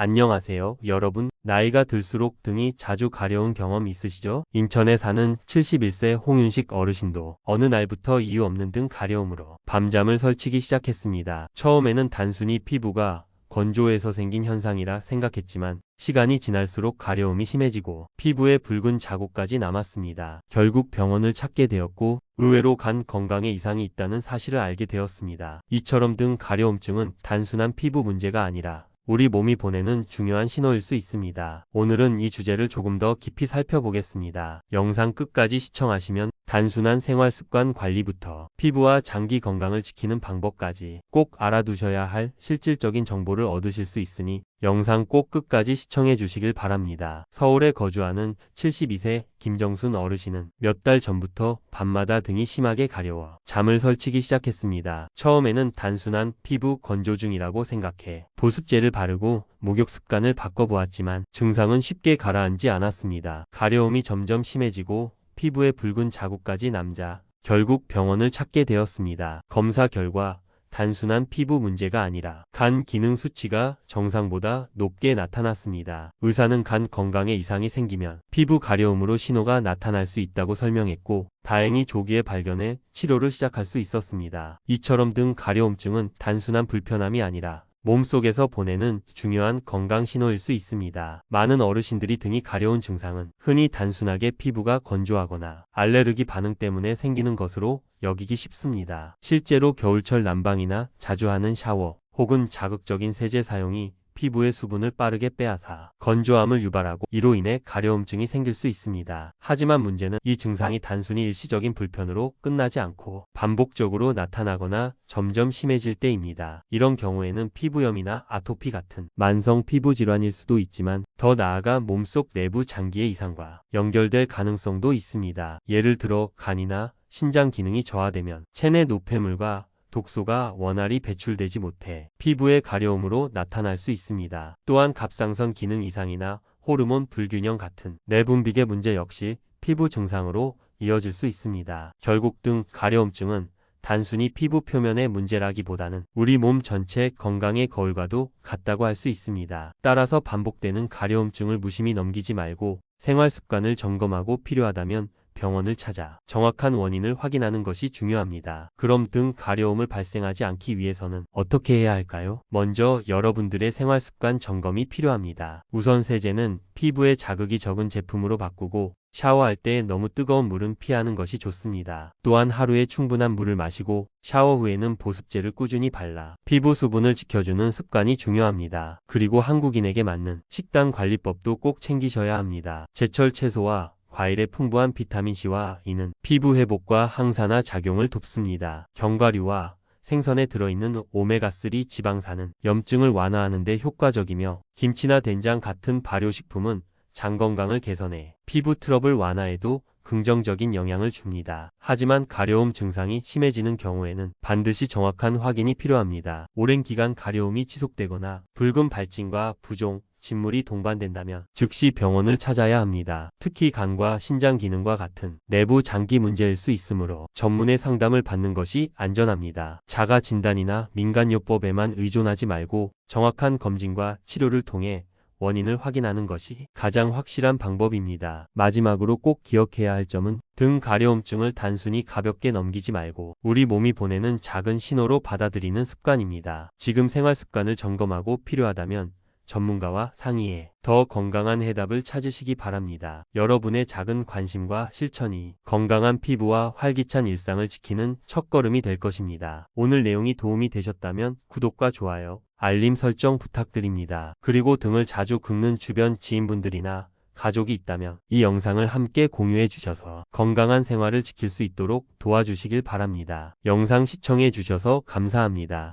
안녕하세요, 여러분. 나이가 들수록 등이 자주 가려운 경험 있으시죠? 인천에 사는 71세 홍윤식 어르신도 어느 날부터 이유 없는 등 가려움으로 밤잠을 설치기 시작했습니다. 처음에는 단순히 피부가 건조해서 생긴 현상이라 생각했지만 시간이 지날수록 가려움이 심해지고 피부에 붉은 자국까지 남았습니다. 결국 병원을 찾게 되었고 의외로 간 건강에 이상이 있다는 사실을 알게 되었습니다. 이처럼 등 가려움증은 단순한 피부 문제가 아니라 우리 몸이 보내는 중요한 신호일 수 있습니다. 오늘은 이 주제를 조금 더 깊이 살펴보겠습니다. 영상 끝까지 시청하시면 단순한 생활 습관 관리부터 피부와 장기 건강을 지키는 방법까지 꼭 알아두셔야 할 실질적인 정보를 얻으실 수 있으니 영상 꼭 끝까지 시청해 주시길 바랍니다. 서울에 거주하는 72세 김정순 어르신은 몇 달 전부터 밤마다 등이 심하게 가려워 잠을 설치기 시작했습니다. 처음에는 단순한 피부 건조증이라고 생각해 보습제를 바르고 목욕 습관을 바꿔보았지만 증상은 쉽게 가라앉지 않았습니다. 가려움이 점점 심해지고 피부에 붉은 자국까지 남자 결국 병원을 찾게 되었습니다. 검사 결과 단순한 피부 문제가 아니라 간 기능 수치가 정상보다 높게 나타났습니다. 의사는 간 건강에 이상이 생기면 피부 가려움으로 신호가 나타날 수 있다고 설명했고 다행히 조기에 발견해 치료를 시작할 수 있었습니다. 이처럼 등 가려움증은 단순한 불편함이 아니라 몸속에서 보내는 중요한 건강 신호일 수 있습니다. 많은 어르신들이 등이 가려운 증상은 흔히 단순하게 피부가 건조하거나 알레르기 반응 때문에 생기는 것으로 여기기 쉽습니다. 실제로 겨울철 난방이나 자주 하는 샤워 혹은 자극적인 세제 사용이 피부의 수분을 빠르게 빼앗아 건조함을 유발하고 이로 인해 가려움증이 생길 수 있습니다. 하지만 문제는 이 증상이 단순히 일시적인 불편으로 끝나지 않고 반복적으로 나타나거나 점점 심해질 때입니다. 이런 경우에는 피부염이나 아토피 같은 만성 피부 질환일 수도 있지만 더 나아가 몸속 내부 장기의 이상과 연결될 가능성도 있습니다. 예를 들어 간이나 신장 기능이 저하되면 체내 노폐물과 독소가 원활히 배출되지 못해 피부의 가려움으로 나타날 수 있습니다. 또한 갑상선 기능 이상이나 호르몬 불균형 같은 내분비계 문제 역시 피부 증상으로 이어질 수 있습니다. 결국 등 가려움증은 단순히 피부 표면의 문제라기보다는 우리 몸 전체 건강의 거울과도 같다고 할 수 있습니다. 따라서 반복되는 가려움증을 무심히 넘기지 말고 생활 습관을 점검하고 필요하다면 병원을 찾아 정확한 원인을 확인하는 것이 중요합니다. 그럼 등 가려움을 발생하지 않기 위해서는 어떻게 해야 할까요? 먼저 여러분들의 생활 습관 점검이 필요합니다. 우선 세제는 피부에 자극이 적은 제품으로 바꾸고 샤워할 때 너무 뜨거운 물은 피하는 것이 좋습니다. 또한 하루에 충분한 물을 마시고 샤워 후에는 보습제를 꾸준히 발라 피부 수분을 지켜주는 습관이 중요합니다. 그리고 한국인에게 맞는 식단 관리법도 꼭 챙기셔야 합니다. 제철 채소와 과일의 풍부한 비타민C와 E는 피부 회복과 항산화 작용을 돕습니다. 견과류와 생선에 들어있는 오메가3 지방산은 염증을 완화하는 데 효과적이며 김치나 된장 같은 발효식품은 장 건강을 개선해 피부 트러블 완화에도 긍정적인 영향을 줍니다. 하지만 가려움 증상이 심해지는 경우에는 반드시 정확한 확인이 필요합니다. 오랜 기간 가려움이 지속되거나 붉은 발진과 부종, 진물이 동반된다면 즉시 병원을 찾아야 합니다. 특히 간과 신장 기능과 같은 내부 장기 문제일 수 있으므로 전문의 상담을 받는 것이 안전합니다. 자가 진단이나 민간요법에만 의존하지 말고 정확한 검진과 치료를 통해 원인을 확인하는 것이 가장 확실한 방법입니다. 마지막으로 꼭 기억해야 할 점은 등 가려움증을 단순히 가볍게 넘기지 말고 우리 몸이 보내는 작은 신호로 받아들이는 습관입니다. 지금 생활 습관을 점검하고 필요하다면 전문가와 상의해 더 건강한 해답을 찾으시기 바랍니다. 여러분의 작은 관심과 실천이 건강한 피부와 활기찬 일상을 지키는 첫걸음이 될 것입니다. 오늘 내용이 도움이 되셨다면 구독과 좋아요, 알림 설정 부탁드립니다. 그리고 등을 자주 긁는 주변 지인분들이나 가족이 있다면 이 영상을 함께 공유해 주셔서 건강한 생활을 지킬 수 있도록 도와주시길 바랍니다. 영상 시청해 주셔서 감사합니다.